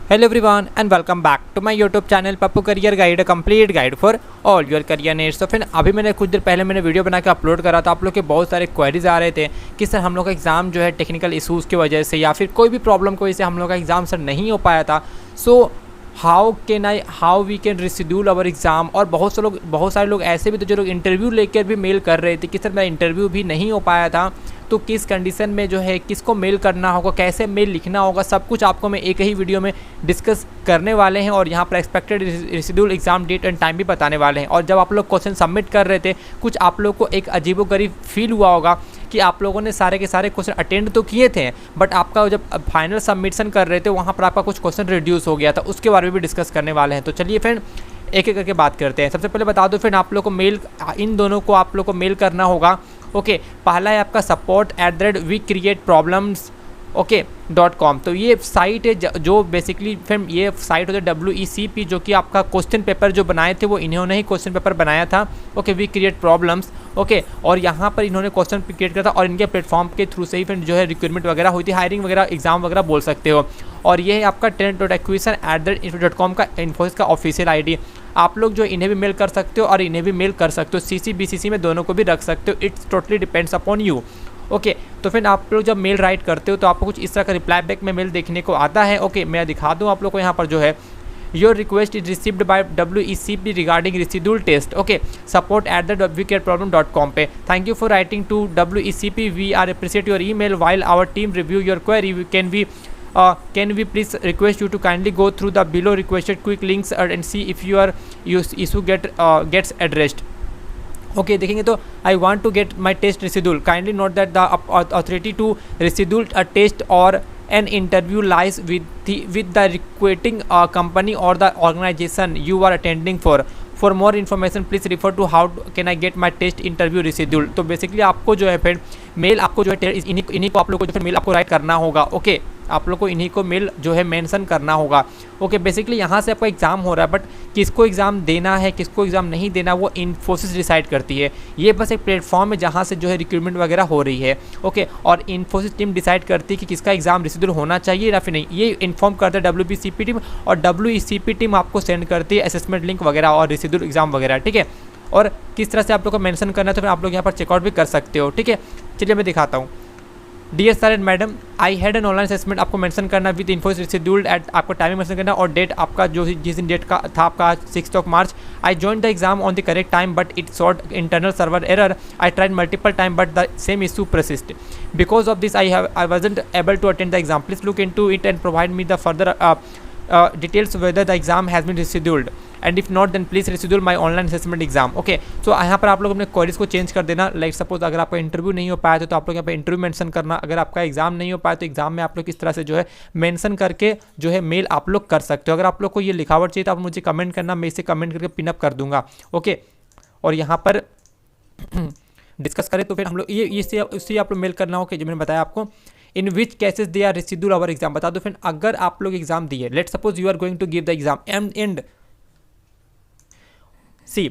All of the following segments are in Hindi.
Hello everyone and welcome back to my YouTube channel Pappu career guide, complete guide for all your career needs. तो फिर अभी मैंने कुछ देर पहले वीडियो बना के अपलोड करा था। आप लोग के बहुत सारे क्वेरीज आ रहे थे कि सर हम लोग का एग्ज़ाम जो है टेक्निकल इशूज़ की वजह से या फिर कोई भी प्रॉब्लम की वजह से हम लोग का एग्ज़ाम सर नहीं हो पाया था। So how we can reschedule our exam. और बहुत सारे लोग ऐसे भी थे जो लोग इंटरव्यू लेकर भी मेल कर रहे थे कि सर मेरा इंटरव्यू भी नहीं हो पाया था, तो किस कंडीशन में जो है किसको मेल करना होगा, कैसे मेल लिखना होगा, सब कुछ आपको मैं एक ही वीडियो में डिस्कस करने वाले हैं। और यहाँ पर expected reschedule exam date and time भी बताने वाले हैं। और जब आप लोग क्वेश्चन सबमिट कर रहे थे, कुछ आप लोग को एक अजीबोगरीब फील हुआ होगा कि आप लोगों ने सारे के सारे क्वेश्चन अटेंड तो किए थे, बट आपका जब फाइनल सबमिशन कर रहे थे वहाँ पर आपका कुछ क्वेश्चन रिड्यूस हो गया था। उसके बारे में भी डिस्कस करने वाले हैं। तो चलिए फ्रेंड एक एक करके बात करते हैं। सबसे पहले बता दो फ्रेंड, आप लोग को मेल, इन दोनों को आप लोग को मेल करना होगा। ओके, पहला है आपका support@wecreateproblems.com। तो ये साइट है जो बेसिकली फिर ये साइट होता है WECP, जो कि आपका क्वेश्चन पेपर जो बनाए थे वो इन्होंने ही क्वेश्चन पेपर बनाया था। Okay, we create problems. Okay, और यहाँ पर इन्होंने क्वेश्चन क्रिएट किया था और इनके प्लेटफॉर्म के थ्रू से ही फिर जो है रिक्रूटमेंट वगैरह हुई थी, हायरिंग वगैरह, एग्जाम वगैरह बोल सकते हो। और ये है आपका talent.acquisition@info.com का इन्फोसिस का ऑफिशियल ID। आप लोग जो इन्हें भी मेल कर सकते हो और इन्हें भी मेल कर सकते हो, CC BCC में दोनों को भी रख सकते हो। It's totally depends upon you. Okay, तो फिर आप लोग जब मेल राइट करते हो तो आपको कुछ इस तरह का रिप्लाई बैक में मेल देखने को आता है। ओके, मैं दिखा दूँ आप लोग को। यहाँ पर जो है your request is received by WECP regarding reschedule test. Okay, support@wecreateproblem.com पे। Thank you for writing to WECP, we are appreciate your email while our team review your query. Can we please request you to kindly go through the below requested quick links and see if your issue gets addressed. Okay, देखेंगे तो I want to get my test rescheduled. Kindly note that the authority to reschedule a test or an interview lies with the requesting company or the organization you are attending for. For more information please refer to how can I get my test interview rescheduled. तो बेसिकली आपको जो है फिर मेल आपको जो है इन्हीं को आप लोग को जो फिर मेल आपको राइट करना होगा। ओके, आप लोग को इन्हीं को मेल जो है मेंशन करना होगा। ओके, बेसिकली यहाँ से आपका एग्ज़ाम हो रहा है, बट किसको एग्ज़ाम देना है किसको एग्ज़ाम नहीं देना वो इन्फोसिस डिसाइड करती है। ये बस एक प्लेटफॉर्म है जहाँ से जो है रिक्रूटमेंट वगैरह हो रही है। ओके, और इन्फोसिस टीम डिसाइड करती है कि किसका एग्ज़ाम रिशेड्यूल होना चाहिए या फिर नहीं। ये इन्फॉर्म करता है WBCP टीम, और WECP टीम आपको सेंड करती है असेसमेंट लिंक वगैरह और रिशेड्यूल एग्ज़ाम वगैरह। ठीक है, और किस तरह से आप लोग को मेंशन करना है तो फिर आप लोग यहाँ पर चेकआउट भी कर सकते हो। ठीक है, चलिए मैं दिखाता हूँ। Dear sir and madam, I had an online assessment, आपको मेंशन करना विद इन्फोसिस रिशेड्यूल्ड एट, आपको टाइमिंग मेंशन करना और डेट आपका जो जिस दिन डेट का था आपका 6 March. I join the exam on the correct time but it shot internal server error. I tried multiple time but the same issue persist. Because of this I wasn't able to attend the exam. Please look into it and provide me the further details whether the exam has been rescheduled, and if not then please reschedule my online assessment exam. Okay, so यहाँ पर आप लोग अपने क्वेरीज को चेंज कर देना। लाइक सपोज अगर आपका इंटरव्यू नहीं हो पाया तो आप लोग यहाँ पे इंटरव्यू मेंशन करना। अगर आपका एग्जाम नहीं हो पाया तो एग्जाम में आप लोग किस तरह से जो है मेंशन करके जो है मेल आप लोग कर सकते हो। अगर आप लोग को ये लिखावट चाहिए तो आप मुझे कमेंट करना, मैं इसे कमेंट करके पिनअप कर दूंगा। ओके, और यहाँ पर डिस्कस करें तो फिर हम लोग ये इससे आप लोग मेल करना हो कि जो मैंने बताया आपको। In which cases they are reschedule our exam, बता दो फिर अगर आप लोग एग्जाम दिए, let suppose you are going to give the exam and see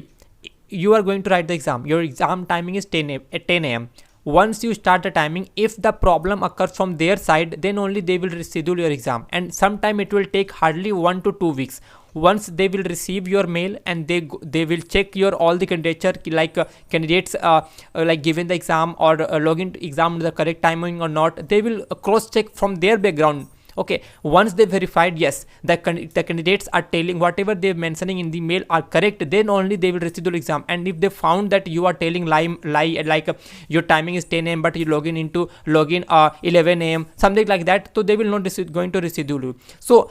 you are going to write the exam. Your exam timing is 10 a.m. Once you start the timing, if the problem occurs from their side, then only they will reschedule your exam, and sometime it will take hardly 1 to 2 weeks. Once they will receive your mail and they will check your all the candidature, like candidates like given the exam or login to exam the correct timing or not, they will cross check from their background. Okay, once they verified yes the candidates are telling whatever they are mentioning in the mail are correct, then only they will reschedule exam. And if they found that you are telling lie like your timing is 10 a.m. but you login 11 a.m. something like that, so they will not going to reschedule you. So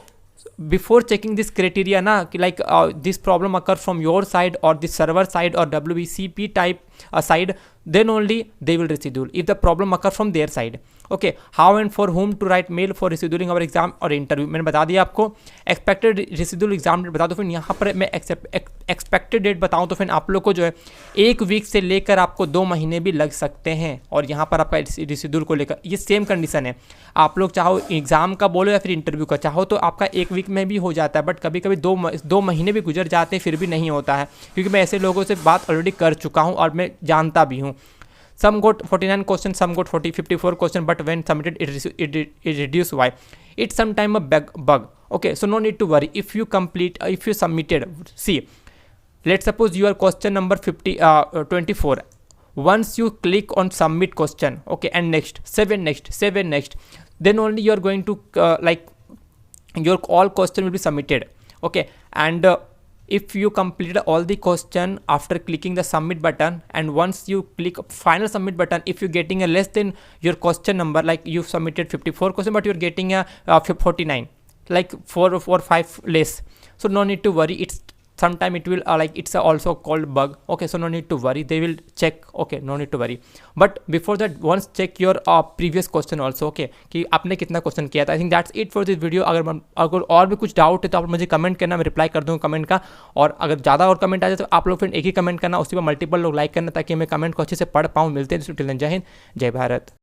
before checking this criteria na, like this problem occur from your side or the server side or WECP type side, then only they will reschedule if the problem occur from their side. Okay, how and for home to write mail for rescheduling our exam और इंटरव्यू, मैंने बता दिया आपको। एक्सपेक्टेड रिशेड्यूल एग्जाम डेट बता दो। फिर यहाँ पर मैं एक्सपेक्टेड डेट बताऊँ तो फिर आप लोग को जो है 1 वीक से लेकर आपको 2 महीने भी लग सकते हैं। और यहाँ पर आपका रिशेड्यूल को लेकर ये सेम कंडीशन है। आप लोग चाहो एग्जाम का बोलो या फिर इंटरव्यू का चाहो तो आपका 1 वीक में भी हो जाता है, बट कभी कभी 2 महीने भी गुजर जाते हैं फिर भी नहीं होता है, क्योंकि मैं ऐसे लोगों से बात ऑलरेडी कर चुका हूँ और मैं जानता भी हूँ। Some got 49 questions, some got 54 questions, but when submitted it reduced. Why? It's sometime a bug Okay, so no need to worry. If you submitted, see, let's suppose your question number 24. Once you click on submit question, okay, and next, seven next, then only you are going to your all question will be submitted. Okay, and if you completed all the question after clicking the submit button, and once you click final submit button, if you're getting a less than your question number, like you submitted 54 question but you're getting a 49, like 4 or 5 less, so no need to worry. It's sometime it will it's also called bug. Okay, so no need to worry, they will check. Okay, no need to worry. But before that, once check your previous question also, okay, कि आपने कितना क्वेश्चन किया था. I think that's it for this video. अगर और भी कुछ डाउट है तो आप मुझे कमेंट करना, मैं रिप्लाई कर दूँगा कमेंट का. और अगर ज़्यादा और कमेंट आ जाए तो आप लोग फिर एक ही कमेंट करना, उसी पर मल्टीपल लोग लाइक करना, ताकि मैं कमेंट को अच्छे से पढ़ पाऊँ. मिलते हैं. जय हिंद, जय भारत.